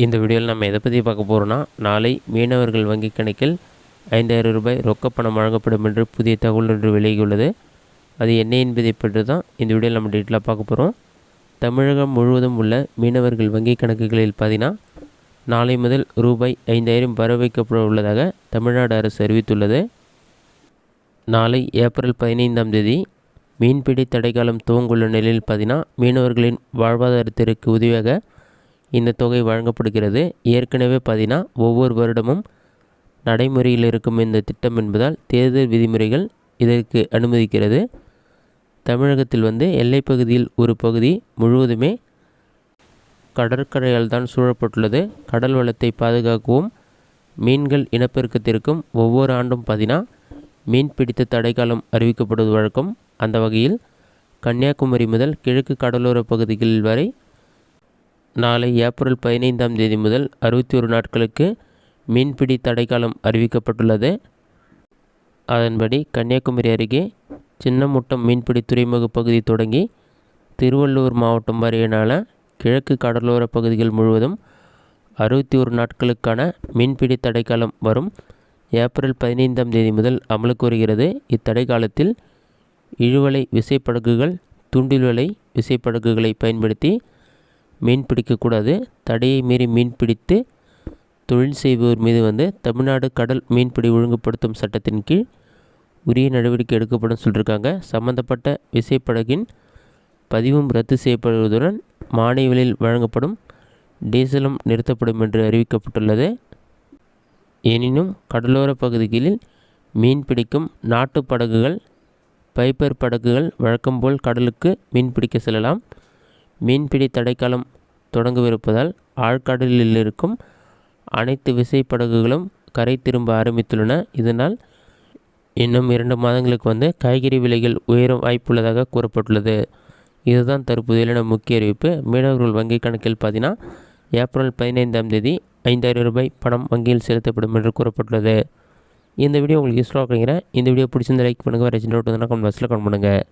இந்த வீடியோவில் நம்ம எதை பற்றி பார்க்க போகிறோன்னா, நாளை மீனவர்கள் வங்கி கணக்கில் 5000 ரூபாய் ரொக்கப்பணம் வழங்கப்படும் என்று புதிய தகவல் ஒன்று வெளியாகியுள்ளது. அது என்ன என்பதை பற்றி தான் இந்த வீடியோவில் நம்ம டீட்டெயிலாக பார்க்க போகிறோம். தமிழகம் முழுவதும் உள்ள மீனவர்கள் வங்கி கணக்குகளில் பார்த்தீங்கன்னா, நாளை முதல் ரூபாய் 5000 வர வைக்கப்பட உள்ளதாக தமிழ்நாடு அரசு அறிவித்துள்ளது. நாளை ஏப்ரல் 15ஆம் தேதி மீன்பிடி தடைக்காலம் துவங்குள்ள நிலையில் பார்த்தீங்கன்னா, மீனவர்களின் வாழ்வாதாரத்திற்கு உதவியாக இந்த தொகை வழங்கப்படுகிறது. ஏற்கனவே பார்த்தீங்கன்னா, ஒவ்வொரு வருடமும் நடைமுறையில் இருக்கும் இந்த திட்டம் என்பதால் தேர்தல் விதிமுறைகள் இதற்கு அனுமதிக்கிறது. தமிழகத்தில் எல்லைப்பகுதியில் ஒரு பகுதி முழுவதுமே கடற்கரையால் தான் சூழப்பட்டுள்ளது. கடல் வளத்தை பாதுகாக்கவும் மீன்கள் இனப்பெருக்கத்திற்கும் ஒவ்வொரு ஆண்டும் பார்த்தீங்கன்னா, மீன்பிடித்த தடைக்காலம் அறிவிக்கப்படுவது வழக்கம். அந்த வகையில் கன்னியாகுமரி முதல் கிழக்கு கடலோர பகுதிகள் வரை நாளை ஏப்ரல் 15ஆம் தேதி முதல் 61 நாட்களுக்கு மீன்பிடி தடைக்காலம் அறிவிக்கப்பட்டுள்ளது. அதன்படி கன்னியாகுமரி அருகே சின்னமுட்டம் மீன்பிடி துறைமுக பகுதி தொடங்கி திருவள்ளூர் மாவட்டம் வரையிலான கிழக்கு கடலோர பகுதிகள் முழுவதும் 61 நாட்களுக்கான மீன்பிடி தடைக்காலம் வரும் ஏப்ரல் 15ஆம் தேதி முதல் அமலுக்கு வருகிறது. இத்தடைக்காலத்தில் இழுவலை விசைப்படகுகள், தூண்டில் வலை விசைப்படகுகளை பயன்படுத்தி மீன் பிடிக்கக்கூடாது. தடையை மீறி மீன்பிடித்து தொழில் செய்பவர் மீது தமிழ்நாடு கடல் மீன்பிடி ஒழுங்குபடுத்தும் சட்டத்தின் கீழ் உரிய நடவடிக்கை எடுக்கப்படும் சொல்லியிருக்காங்க. சம்பந்தப்பட்ட விசைப்படகின் பதிவும் ரத்து செய்யப்படுவதுடன் மானிய விலையில் வழங்கப்படும் டீசலும் நிறுத்தப்படும் என்று அறிவிக்கப்பட்டுள்ளது. எனினும் கடலோர பகுதிகளில் மீன் பிடிக்கும் நாட்டு படகுகள், பைப்பர் படகுகள் வழக்கம்போல் கடலுக்கு மீன் பிடிக்க செல்லலாம். மீன்பிடி தடைக்காலம் தொடங்கவிருப்பதால் ஆழ்கடலில் இருக்கும் அனைத்து விசைப்படகுகளும் கரை திரும்ப ஆரம்பித்துள்ளன. இதனால் இன்னும் 2 மாதங்களுக்கு காய்கறி விலைகள் உயர வாய்ப்புள்ளதாக கூறப்பட்டுள்ளது. இதுதான் தற்போதைய முக்கிய அறிவிப்பு. மீனவர்கள் வங்கி கணக்கில் பார்த்தீங்கன்னா, ஏப்ரல் 15ஆம் தேதி 5000 ரூபாய் பணம் வங்கியில் செலுத்தப்படும் என்று கூறப்பட்டுள்ளது. இந்த வீடியோ உங்களுக்கு யூஸ்ஃபுல்லாக இருக்கிறேன். இந்த வீடியோ பிடிச்சிருந்த லைக் பண்ணுங்கள். வேறு சின்ன கமெண்ட் பாக்ஸில் கமெண்ட் பண்ணுங்கள்.